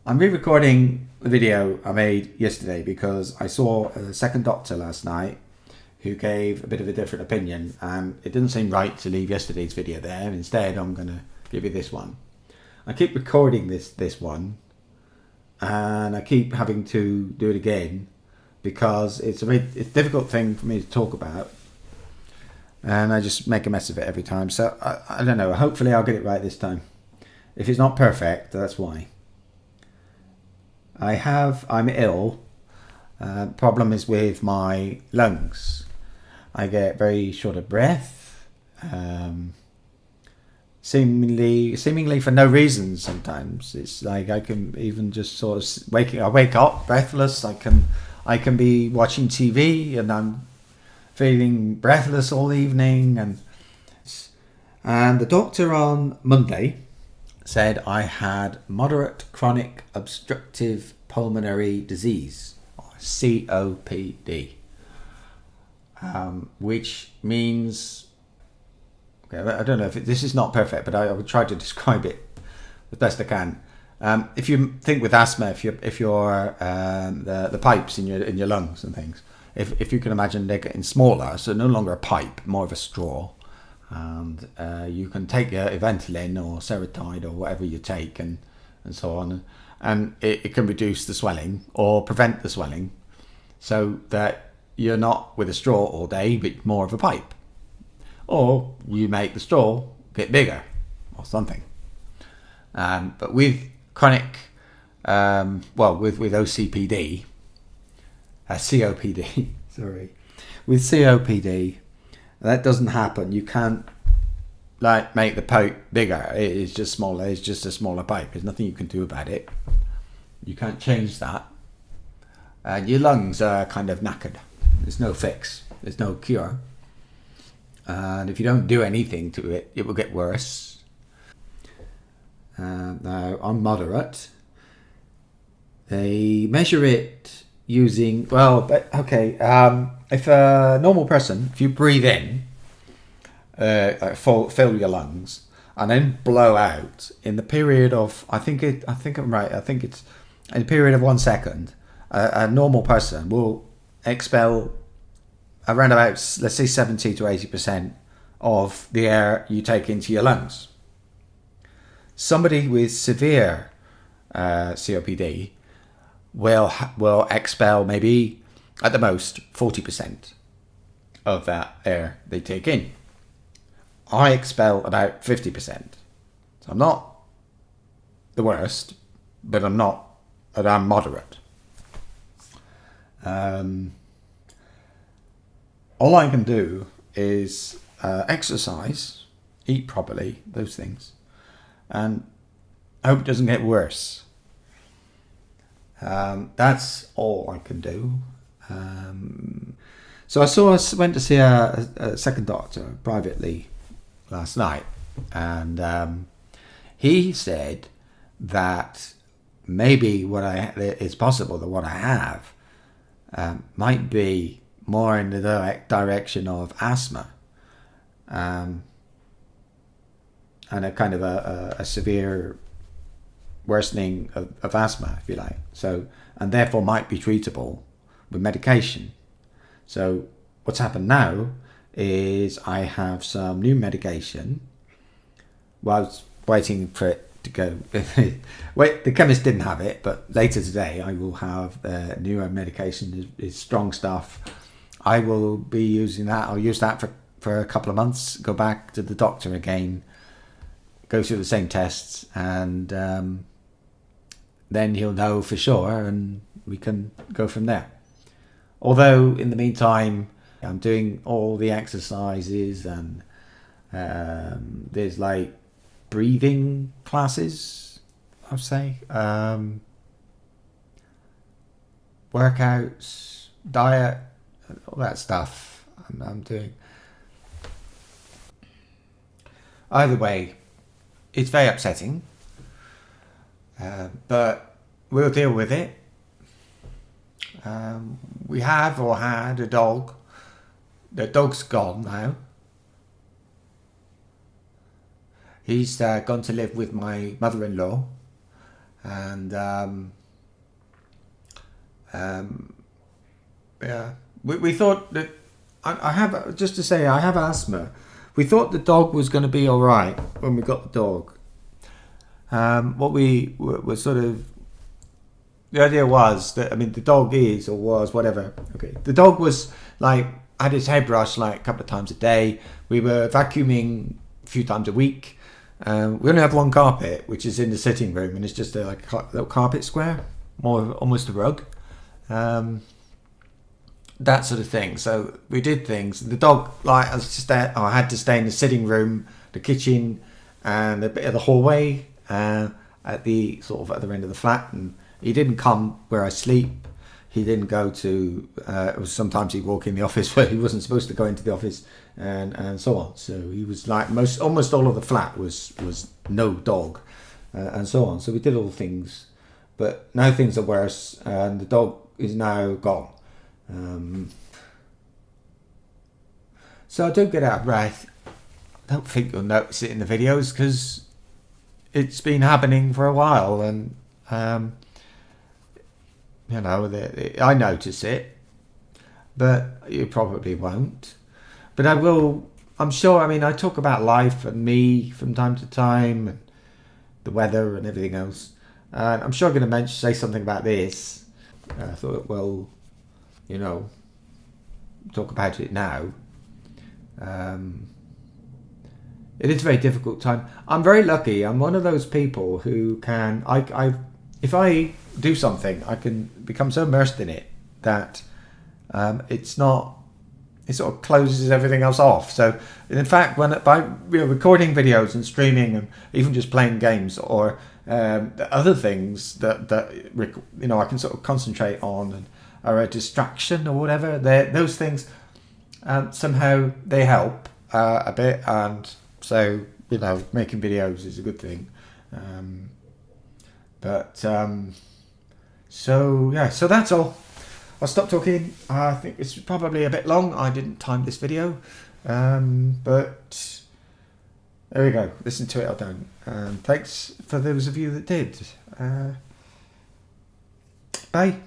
I'm re-recording the video I made yesterday because I saw a second doctor last night who gave a bit of a different opinion, and it didn't seem right to leave yesterday's video there. Instead, I'm going to give you this one. I keep recording this one, and I keep having to do it again because it's it's a difficult thing for me to talk about, and I just make a mess of it every time. So I don't know. Hopefully, I'll get it right this time. If it's not perfect, that's why. I'm ill. Problem is with my lungs. I get very short of breath, seemingly for no reason. Sometimes it's like I can even just sort of I wake up breathless. I can be watching TV and I'm feeling breathless all evening. And the doctor on Monday said I had moderate chronic obstructive pulmonary disease, or COPD, which means, okay, I don't know if this is not perfect, but I would try to describe it the best I can. If you think with asthma, if you're the pipes in your lungs and things, if you can imagine they're getting smaller, so no longer a pipe, more of a straw. And you can take your Ventolin or Seretide or whatever you take and so on, and it can reduce the swelling or prevent the swelling so that you're not with a straw all day but more of a pipe, or you make the straw get bigger or something. But with chronic with OCPD, COPD sorry, with COPD, that doesn't happen. You can't make the pipe bigger. It is just smaller. It's just a smaller pipe. There's nothing you can do about it. You can't change that. And your lungs are kind of knackered. There's no fix. There's no cure. And if you don't do anything to it, it will get worse. Now, I'm moderate. They measure it using, if a normal person, if you breathe in, fill your lungs, and then blow out in the period of, I think it's in the period of 1 second, a normal person will expel around about, let's say, 70 to 80% of the air you take into your lungs. Somebody with severe COPD will expel maybe at the most 40% of that air they take in. I expel about 50%. So I'm not the worst, but I'm moderate. All I can do is exercise, eat properly, those things, and hope it doesn't get worse. That's all I can do. So I went to see a second doctor privately last night, and he said that maybe it's possible that what I have might be more in the direction of asthma, and a kind of a severe worsening of asthma, if you like. So, and therefore might be treatable with medication. So what's happened now is I have some new medication. Well, I was waiting for it to go. The chemist didn't have it, but later today I will have newer medication. Is strong stuff. I will be using that. I'll use that for a couple of months, go back to the doctor again, go through the same tests, and then he'll know for sure, and we can go from there. Although in the meantime, I'm doing all the exercises, and there's like breathing classes, I'd say, workouts, diet, all that stuff I'm doing. Either way, it's very upsetting, but we'll deal with it. We have or had a dog. The dog's gone now. He's gone to live with my mother-in-law, and yeah, we thought that I have, just to say, I have asthma. We thought the dog was going to be all right when we got the dog. What we were sort of, the idea was that, I mean, the dog is, or was, whatever. Okay, the dog was like, had his hair brushed like a couple of times a day. We were vacuuming a few times a week. We only have one carpet, which is in the sitting room, and it's just a like little carpet square, more almost a rug. That sort of thing. So we did things. The dog, like, I had to stay in the sitting room, the kitchen, and a bit of the hallway at the sort of other end of the flat. And he didn't come where I sleep. He didn't go to. It was sometimes he'd walk in the office where he wasn't supposed to go into the office, and so on. So he was like almost all of the flat was no dog, and so on. So we did all things, but now things are worse, and the dog is now gone. So I do get out of breath. I don't think you'll notice it in the videos because it's been happening for a while, and you know, I notice it, but you probably won't. But I will. I'm sure. I mean, I talk about life and me from time to time, and the weather and everything else. And I'm sure I'm going to say something about this. I thought, well, you know, talk about it now. It is a very difficult time. I'm very lucky. I'm one of those people who can. If I do something, I can become so immersed in it that it's not. It sort of closes everything else off. So, in fact, by recording videos and streaming, and even just playing games or other things that I can sort of concentrate on and are a distraction or whatever. Those things somehow they help a bit, and so making videos is a good thing. So that's all. I'll stop talking. I think it's probably a bit long. I didn't time this video, but there we go. Listen to it or don't. Thanks for those of you that did. Bye.